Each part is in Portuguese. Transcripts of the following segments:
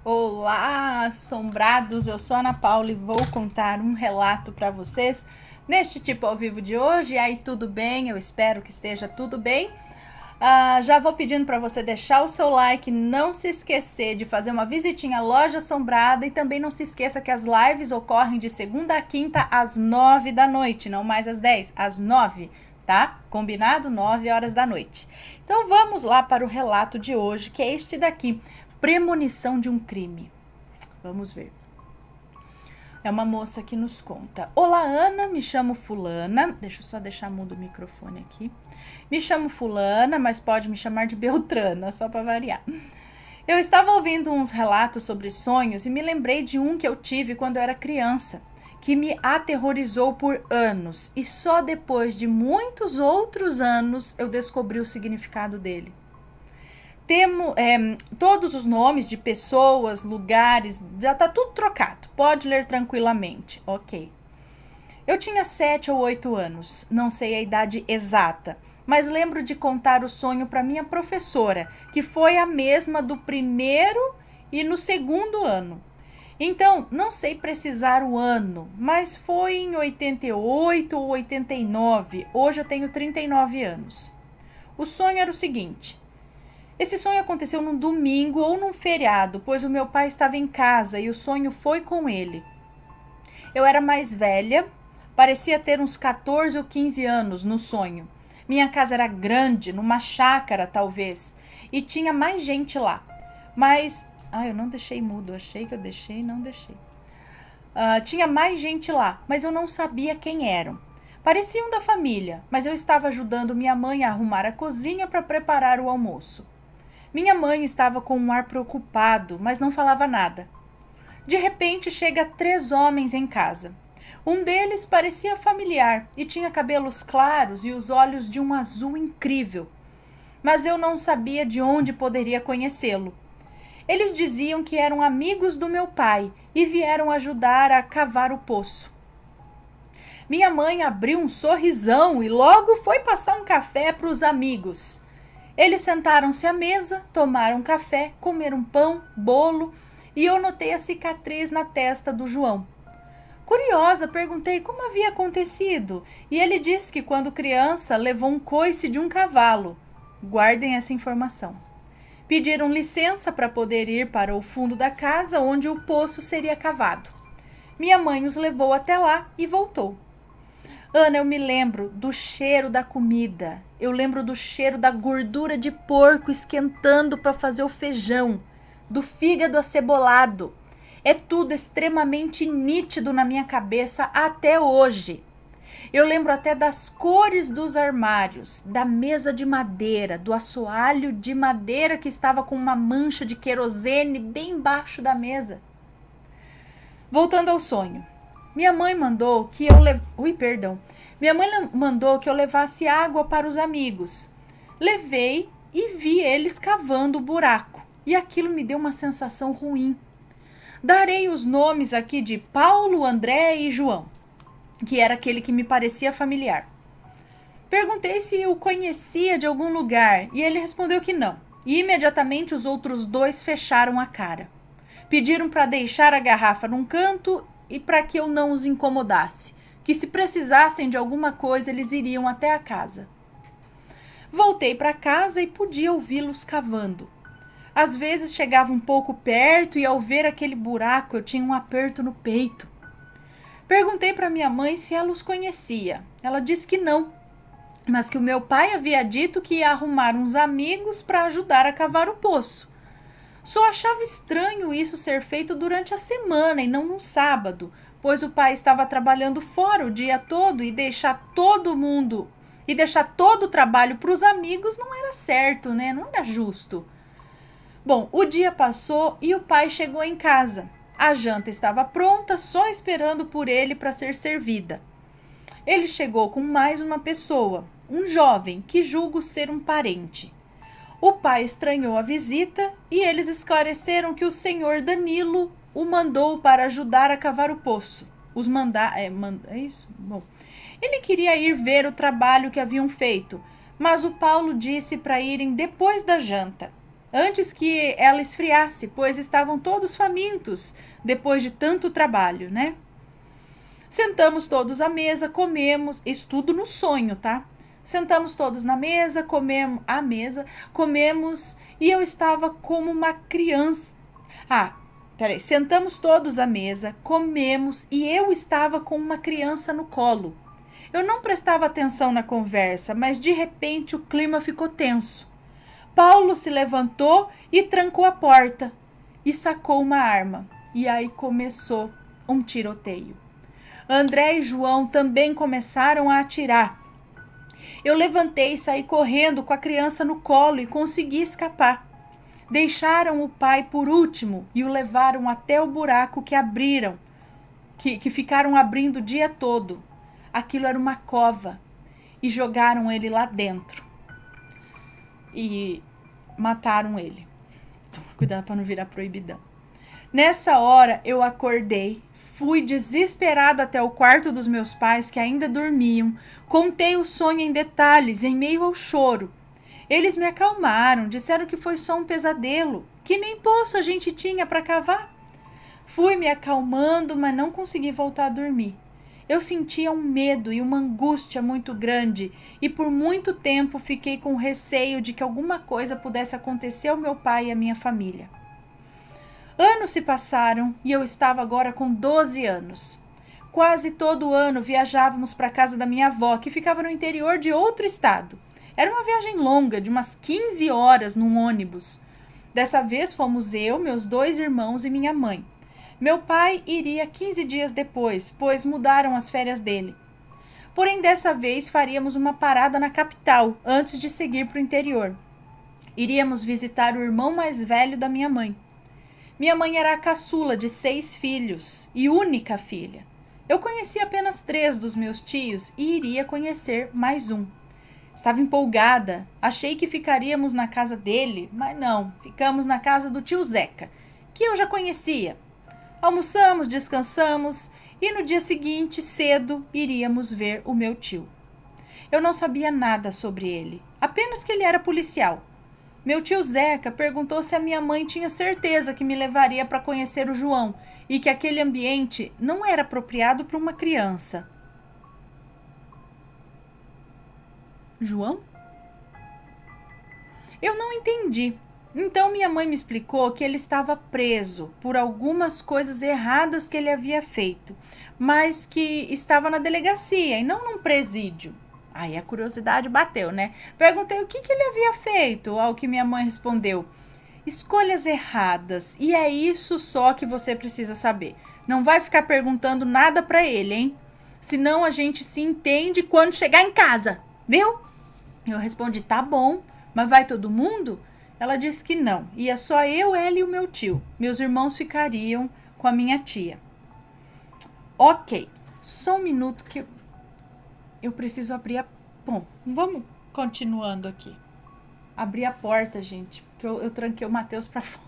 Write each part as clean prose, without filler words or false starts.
Olá, assombrados! Eu sou a Ana Paula e vou contar um relato para vocês neste tipo ao vivo de hoje. E aí, tudo bem? Eu espero que esteja tudo bem. Já vou pedindo para você deixar o seu like, não se esquecer de fazer uma visitinha à Loja Assombrada e também não se esqueça que as lives ocorrem de segunda a quinta às 9 da noite, não mais às 10, às 9, tá? Combinado? 9 horas da noite. Então vamos lá para o relato de hoje, que é este daqui. Premonição de um crime. Vamos ver. É uma moça que nos conta. Olá, Ana, me chamo fulana. Deixa eu só deixar mudo o microfone aqui. Me chamo fulana, mas pode me chamar de Beltrana, só para variar. Eu estava ouvindo uns relatos sobre sonhos e me lembrei de um que eu tive quando eu era criança, que me aterrorizou por anos. E só depois de muitos outros anos eu descobri o significado dele. Todos os nomes de pessoas, lugares, já tá tudo trocado. Pode ler tranquilamente. Ok. Eu tinha 7 ou 8 anos, não sei a idade exata, mas lembro de contar o sonho para minha professora, que foi a mesma do primeiro e no segundo ano. Então, não sei precisar o ano, mas foi em 88 ou 89. Hoje eu tenho 39 anos. O sonho era o seguinte: esse sonho aconteceu num domingo ou num feriado, pois o meu pai estava em casa e o sonho foi com ele. Eu era mais velha, parecia ter uns 14 ou 15 anos no sonho. Minha casa era grande, numa chácara talvez, e tinha mais gente lá. Mas, eu não deixei mudo, achei que eu deixei, não deixei. Tinha mais gente lá, mas eu não sabia quem eram. Pareciam da família, mas eu estava ajudando minha mãe a arrumar a cozinha para preparar o almoço. Minha mãe estava com um ar preocupado, mas não falava nada. De repente, chega 3 homens em casa. Um deles parecia familiar e tinha cabelos claros e os olhos de um azul incrível. Mas eu não sabia de onde poderia conhecê-lo. Eles diziam que eram amigos do meu pai e vieram ajudar a cavar o poço. Minha mãe abriu um sorrisão e logo foi passar um café para os amigos. Eles sentaram-se à mesa, tomaram café, comeram pão, bolo e eu notei a cicatriz na testa do João. Curiosa, perguntei como havia acontecido e ele disse que quando criança levou um coice de um cavalo. Guardem essa informação. Pediram licença para poder ir para o fundo da casa onde o poço seria cavado. Minha mãe os levou até lá e voltou. Ana, eu me lembro do cheiro da comida. Eu lembro do cheiro da gordura de porco esquentando para fazer o feijão, do fígado acebolado. É tudo extremamente nítido na minha cabeça até hoje. Eu lembro até das cores dos armários, da mesa de madeira, do assoalho de madeira que estava com uma mancha de querosene bem embaixo da mesa. Voltando ao sonho. Minha mãe mandou que eu levasse água para os amigos. Levei e vi eles cavando o buraco. E aquilo me deu uma sensação ruim. Darei os nomes aqui de Paulo, André e João, que era aquele que me parecia familiar. Perguntei se o conhecia de algum lugar e ele respondeu que não. E imediatamente os outros 2 fecharam a cara. Pediram para deixar a garrafa num canto e para que eu não os incomodasse, que se precisassem de alguma coisa eles iriam até a casa. Voltei para casa e podia ouvi-los cavando. Às vezes chegava um pouco perto e ao ver aquele buraco eu tinha um aperto no peito. Perguntei para minha mãe se ela os conhecia. Ela disse que não, mas que o meu pai havia dito que ia arrumar uns amigos para ajudar a cavar o poço. Só achava estranho isso ser feito durante a semana e não no sábado, pois o pai estava trabalhando fora o dia todo e deixar todo o trabalho para os amigos não era certo, né? Não era justo. Bom, o dia passou e o pai chegou em casa. A janta estava pronta, só esperando por ele para ser servida. Ele chegou com mais uma pessoa, um jovem que julgo ser um parente. O pai estranhou a visita e eles esclareceram que o senhor Danilo o mandou para ajudar a cavar o poço. É isso? Bom, ele queria ir ver o trabalho que haviam feito, mas o Paulo disse para irem depois da janta. antes que ela esfriasse, pois estavam todos famintos depois de tanto trabalho, né? Sentamos todos à mesa, comemos, isso tudo no sonho, tá? Sentamos todos na mesa, comemos e eu estava como uma criança. Sentamos todos à mesa, comemos e eu estava com uma criança no colo. Eu não prestava atenção na conversa, mas de repente o clima ficou tenso. Paulo se levantou e trancou a porta e sacou uma arma. E aí começou um tiroteio. André e João também começaram a atirar. Eu levantei e saí correndo com a criança no colo e consegui escapar. Deixaram o pai por último e o levaram até o buraco que abriram, que ficaram abrindo o dia todo. Aquilo era uma cova e jogaram ele lá dentro. E mataram ele. Toma cuidado para não virar proibidão. Nessa hora eu acordei, fui desesperada até o quarto dos meus pais que ainda dormiam, contei o sonho em detalhes em meio ao choro. Eles me acalmaram, disseram que foi só um pesadelo, que nem poço a gente tinha para cavar. Fui me acalmando, mas não consegui voltar a dormir. Eu sentia um medo e uma angústia muito grande e por muito tempo fiquei com receio de que alguma coisa pudesse acontecer ao meu pai e à minha família. Anos se passaram e eu estava agora com 12 anos. Quase todo ano viajávamos para a casa da minha avó, que ficava no interior de outro estado. Era uma viagem longa, de umas 15 horas num ônibus. Dessa vez fomos eu, meus 2 irmãos e minha mãe. Meu pai iria 15 dias depois, pois mudaram as férias dele. Porém, dessa vez faríamos uma parada na capital, antes de seguir para o interior. Iríamos visitar o irmão mais velho da minha mãe. Minha mãe era a caçula de 6 filhos e única filha. Eu conhecia apenas 3 dos meus tios e iria conhecer mais um. Estava empolgada, achei que ficaríamos na casa dele, mas não, ficamos na casa do tio Zeca, que eu já conhecia. Almoçamos, descansamos e no dia seguinte, cedo, iríamos ver o meu tio. Eu não sabia nada sobre ele, apenas que ele era policial. Meu tio Zeca perguntou se a minha mãe tinha certeza que me levaria para conhecer o João e que aquele ambiente não era apropriado para uma criança. João? Eu não entendi. Então minha mãe me explicou que ele estava preso por algumas coisas erradas que ele havia feito, mas que estava na delegacia e não num presídio. Aí a curiosidade bateu, né? Perguntei o que ele havia feito, ao que minha mãe respondeu: escolhas erradas, e é isso só que você precisa saber. Não vai ficar perguntando nada pra ele, hein? Senão a gente se entende quando chegar em casa, viu? Eu respondi: tá bom, mas vai todo mundo? Ela disse que não, ia só eu, ela e o meu tio. Meus irmãos ficariam com a minha tia. Ok, só um minuto que eu preciso abrir a... Bom, vamos continuando aqui. Abri a porta, gente, porque eu tranquei o Matheus pra fora.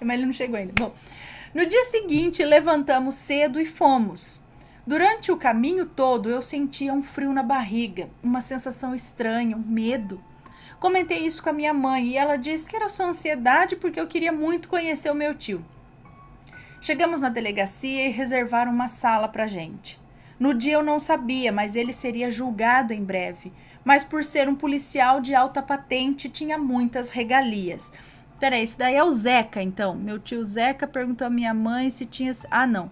Mas ele não chegou ainda. Bom, no dia seguinte, levantamos cedo e fomos. Durante o caminho todo, eu sentia um frio na barriga, uma sensação estranha, um medo. Comentei isso com a minha mãe e ela disse que era só ansiedade porque eu queria muito conhecer o meu tio. Chegamos na delegacia e reservaram uma sala pra gente. No dia eu não sabia, mas ele seria julgado em breve. Mas por ser um policial de alta patente, tinha muitas regalias. Peraí, esse daí é o Zeca, então. Meu tio Zeca perguntou à minha mãe se tinha... Ah, não.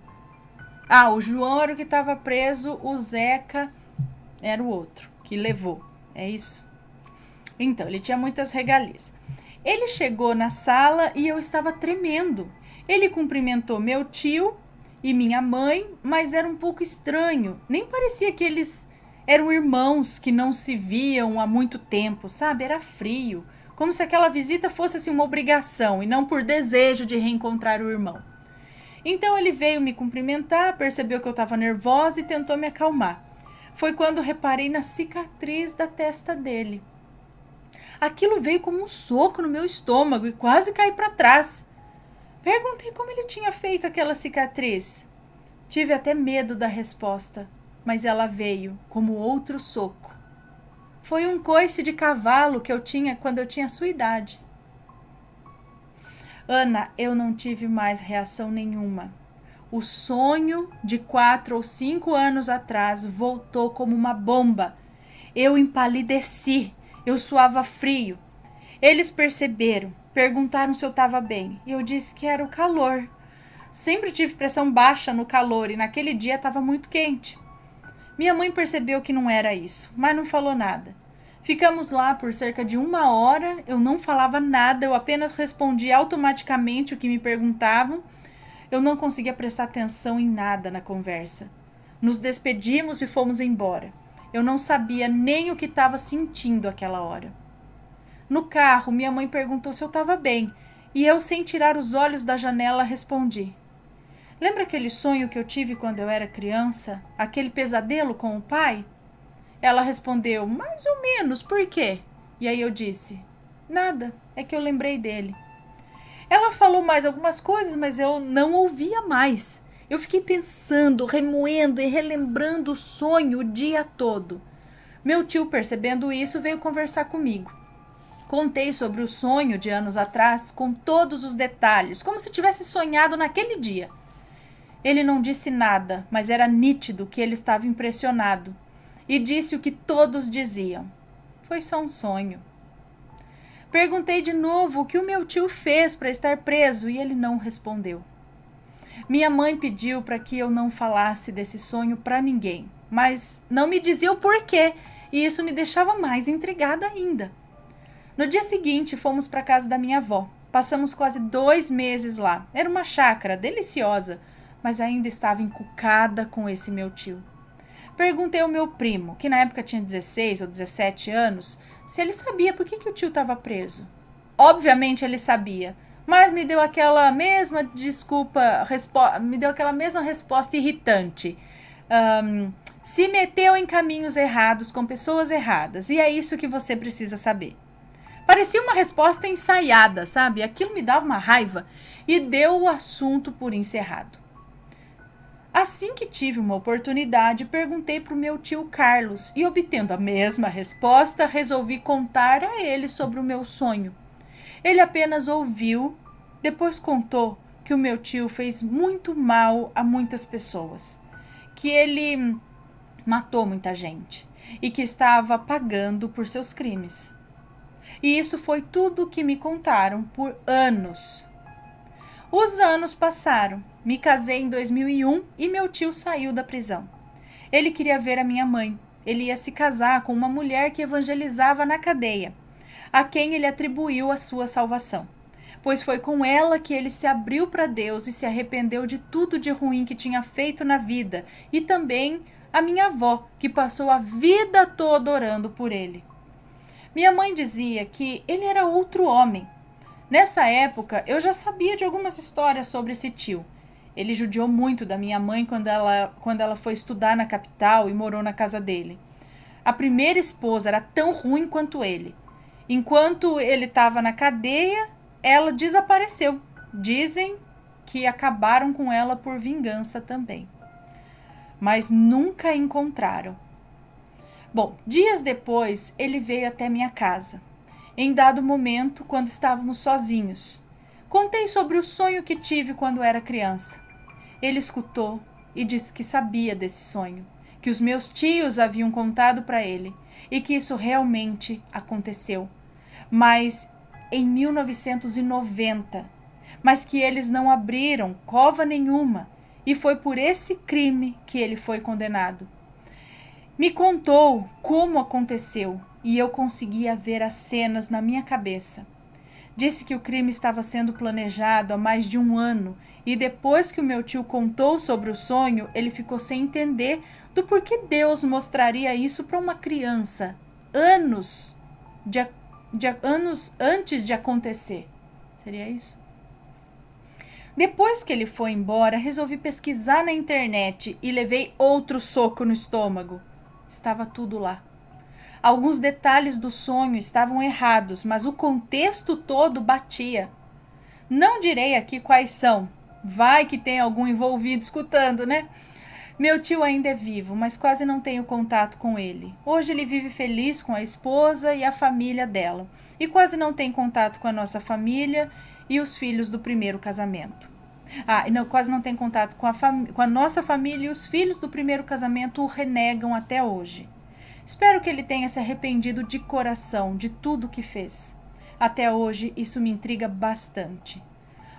Ah, o João era o que estava preso, o Zeca era o outro, que levou. É isso? Então, ele tinha muitas regalias. Ele chegou na sala e eu estava tremendo. Ele cumprimentou meu tio e minha mãe, mas era um pouco estranho. Nem parecia que eles eram irmãos que não se viam há muito tempo, sabe? Era frio, como se aquela visita fosse assim, uma obrigação e não por desejo de reencontrar o irmão. Então ele veio me cumprimentar, percebeu que eu estava nervosa e tentou me acalmar. Foi quando reparei na cicatriz da testa dele. Aquilo veio como um soco no meu estômago e quase caí para trás. Perguntei como ele tinha feito aquela cicatriz. Tive até medo da resposta, mas ela veio como outro soco. Foi um coice de cavalo que eu tinha quando eu tinha sua idade. Ana, eu não tive mais reação nenhuma. O sonho de 4 ou 5 anos atrás voltou como uma bomba. Eu empalideci, eu suava frio. Eles perceberam, perguntaram se eu estava bem. E eu disse que era o calor. Sempre tive pressão baixa no calor e naquele dia estava muito quente. Minha mãe percebeu que não era isso, mas não falou nada. Ficamos lá por cerca de 1 hora, eu não falava nada, eu apenas respondia automaticamente o que me perguntavam. Eu não conseguia prestar atenção em nada na conversa. Nos despedimos e fomos embora. Eu não sabia nem o que estava sentindo aquela hora. No carro, minha mãe perguntou se eu estava bem, e eu, sem tirar os olhos da janela, respondi: lembra aquele sonho que eu tive quando eu era criança? Aquele pesadelo com o pai? Ela respondeu: mais ou menos, por quê? E aí eu disse: nada, é que eu lembrei dele. Ela falou mais algumas coisas, mas eu não ouvia mais. Eu fiquei pensando, remoendo e relembrando o sonho o dia todo. Meu tio, percebendo isso, veio conversar comigo. Contei sobre o sonho de anos atrás, com todos os detalhes, como se tivesse sonhado naquele dia. Ele não disse nada, mas era nítido que ele estava impressionado. E disse o que todos diziam: foi só um sonho. Perguntei de novo o que o meu tio fez para estar preso e ele não respondeu. Minha mãe pediu para que eu não falasse desse sonho para ninguém, mas não me dizia o porquê, e isso me deixava mais intrigada ainda. No dia seguinte, fomos para a casa da minha avó. Passamos quase 2 meses lá. Era uma chácara deliciosa, mas ainda estava encucada com esse meu tio. Perguntei ao meu primo, que na época tinha 16 ou 17 anos, se ele sabia por que o tio estava preso. Obviamente ele sabia, mas me deu aquela mesma me deu aquela mesma resposta irritante. Se meteu em caminhos errados com pessoas erradas, e é isso que você precisa saber. Parecia uma resposta ensaiada, sabe? Aquilo me dava uma raiva e deu o assunto por encerrado. Assim que tive uma oportunidade, perguntei para o meu tio Carlos e, obtendo a mesma resposta, resolvi contar a ele sobre o meu sonho. Ele apenas ouviu, depois contou que o meu tio fez muito mal a muitas pessoas, que ele matou muita gente e que estava pagando por seus crimes. E isso foi tudo o que me contaram por anos. Os anos passaram. Me casei em 2001 e meu tio saiu da prisão. Ele queria ver a minha mãe. Ele ia se casar com uma mulher que evangelizava na cadeia, a quem ele atribuiu a sua salvação. Pois foi com ela que ele se abriu para Deus e se arrependeu de tudo de ruim que tinha feito na vida. E também a minha avó, que passou a vida toda orando por ele. Minha mãe dizia que ele era outro homem. Nessa época, eu já sabia de algumas histórias sobre esse tio. Ele judiou muito da minha mãe quando ela foi estudar na capital e morou na casa dele. A primeira esposa era tão ruim quanto ele. Enquanto ele estava na cadeia, ela desapareceu. Dizem que acabaram com ela por vingança também. Mas nunca a encontraram. Bom, dias depois, ele veio até minha casa. Em dado momento, quando estávamos sozinhos, contei sobre o sonho que tive quando era criança. Ele escutou e disse que sabia desse sonho, que os meus tios haviam contado para ele e que isso realmente aconteceu, mas em 1990, mas que eles não abriram cova nenhuma e foi por esse crime que ele foi condenado. Me contou como aconteceu e eu conseguia ver as cenas na minha cabeça. Disse que o crime estava sendo planejado há mais de 1 ano e depois que o meu tio contou sobre o sonho, ele ficou sem entender do porquê Deus mostraria isso para uma criança anos antes de acontecer. Seria isso? Depois que ele foi embora, resolvi pesquisar na internet e levei outro soco no estômago. Estava tudo lá. Alguns detalhes do sonho estavam errados, mas o contexto todo batia. Não direi aqui quais são. Vai que tem algum envolvido escutando, né? Meu tio ainda é vivo, mas quase não tenho contato com ele. Hoje ele vive feliz com a esposa e a família dela. E quase não tem contato com a nossa família e os filhos do primeiro casamento. E não, quase não tem contato com a nossa família, e os filhos do primeiro casamento o renegam até hoje. Espero que ele tenha se arrependido de coração de tudo que fez. Até hoje, isso me intriga bastante.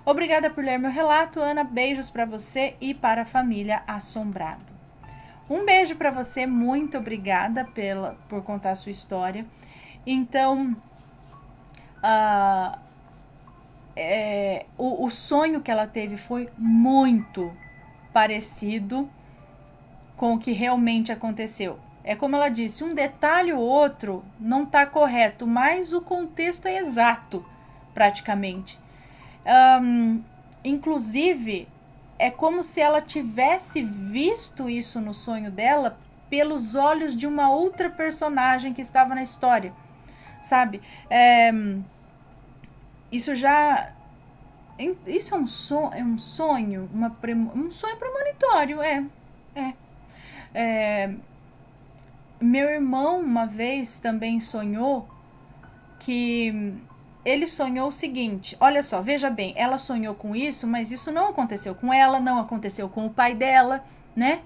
Obrigada por ler meu relato, Ana. Beijos para você e para a família Assombrado. Um beijo para você, muito obrigada por contar a sua história. Então, o sonho que ela teve foi muito parecido com o que realmente aconteceu. É como ela disse, um detalhe ou outro não está correto, mas o contexto é exato, praticamente. Inclusive, é como se ela tivesse visto isso no sonho dela pelos olhos de uma outra personagem que estava na história, sabe? Isso é um sonho, um sonho premonitório, Meu irmão uma vez também sonhou que ele sonhou o seguinte, olha só, veja bem, ela sonhou com isso, mas isso não aconteceu com ela, não aconteceu com o pai dela, né?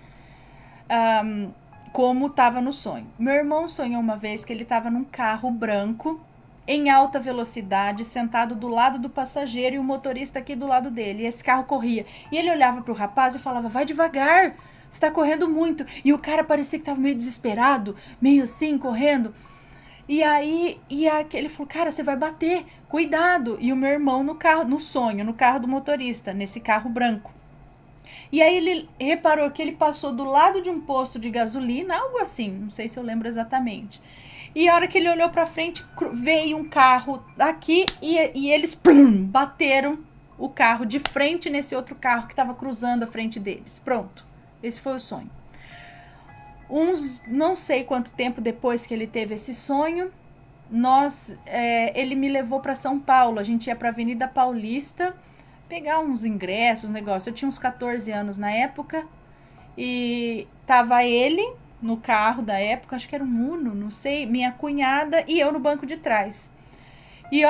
Como estava no sonho. Meu irmão sonhou uma vez que ele estava num carro branco, em alta velocidade, sentado do lado do passageiro e o motorista aqui do lado dele. E esse carro corria. E ele olhava pro rapaz e falava, vai devagar, você tá correndo muito. E o cara parecia que tava meio desesperado, meio assim, correndo. E aí, ele falou, cara, você vai bater, cuidado. E o meu irmão no carro, no sonho, no carro do motorista, nesse carro branco. E aí ele reparou que ele passou do lado de um posto de gasolina, algo assim, não sei se eu lembro exatamente. E a hora que ele olhou pra frente, veio um carro aqui e eles bateram o carro de frente nesse outro carro que estava cruzando a frente deles. Pronto, esse foi o sonho. Não sei quanto tempo depois que ele teve esse sonho, ele me levou para São Paulo. A gente ia para a Avenida Paulista pegar uns ingressos, negócio. Eu tinha uns 14 anos na época e tava ele no carro da época, acho que era um Uno, não sei, minha cunhada e eu no banco de trás. E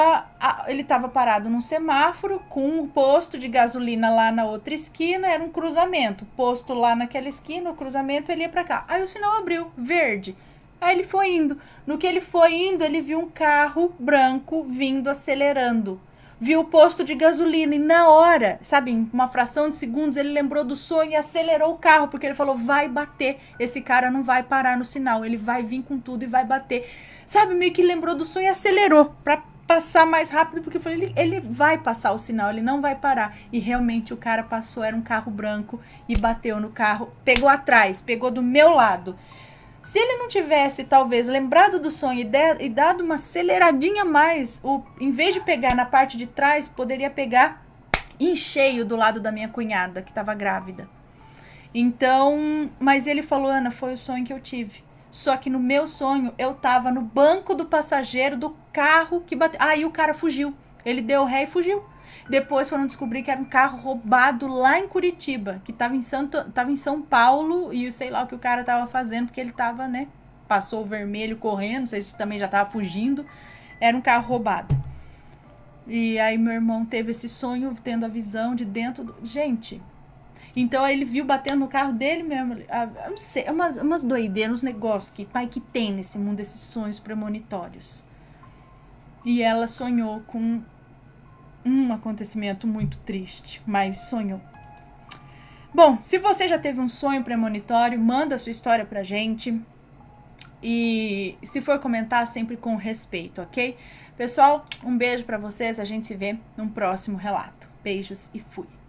ele tava parado num semáforo com um posto de gasolina lá na outra esquina, era um cruzamento. Posto lá naquela esquina, o cruzamento, ele ia pra cá. Aí o sinal abriu, verde. Aí ele foi indo. No que ele foi indo, ele viu um carro branco vindo acelerando. Viu o posto de gasolina e na hora, sabe, em uma fração de segundos, ele lembrou do sonho e acelerou o carro, porque ele falou, vai bater, esse cara não vai parar no sinal, ele vai vir com tudo e vai bater. Sabe, meio que lembrou do sonho e acelerou pra passar mais rápido, porque eu falei, ele vai passar o sinal, ele não vai parar. E realmente o cara passou, era um carro branco e bateu no carro, pegou atrás, pegou do meu lado. Se ele não tivesse, talvez, lembrado do sonho e dado uma aceleradinha a mais, em vez de pegar na parte de trás, poderia pegar em cheio do lado da minha cunhada, que estava grávida. Então, mas ele falou, Ana, foi o sonho que eu tive. Só que no meu sonho, eu tava no banco do passageiro do carro que bateu. Aí o cara fugiu. Ele deu ré e fugiu. Depois foram descobrir que era um carro roubado lá em Curitiba, que tava em São Paulo, e sei lá o que o cara tava fazendo, porque ele tava, né, passou o vermelho correndo, não sei se também já tava fugindo, era um carro roubado. E aí meu irmão teve esse sonho, tendo a visão de dentro Gente, então aí ele viu batendo no carro dele mesmo, eu não sei, umas doideiras, uns negócios que pai que tem nesse mundo, esses sonhos premonitórios. E ela sonhou com um acontecimento muito triste, mas sonhou. Bom, se você já teve um sonho premonitório, manda a sua história pra gente. E se for comentar, sempre com respeito, ok? Pessoal, um beijo pra vocês, a gente se vê num próximo relato. Beijos e fui!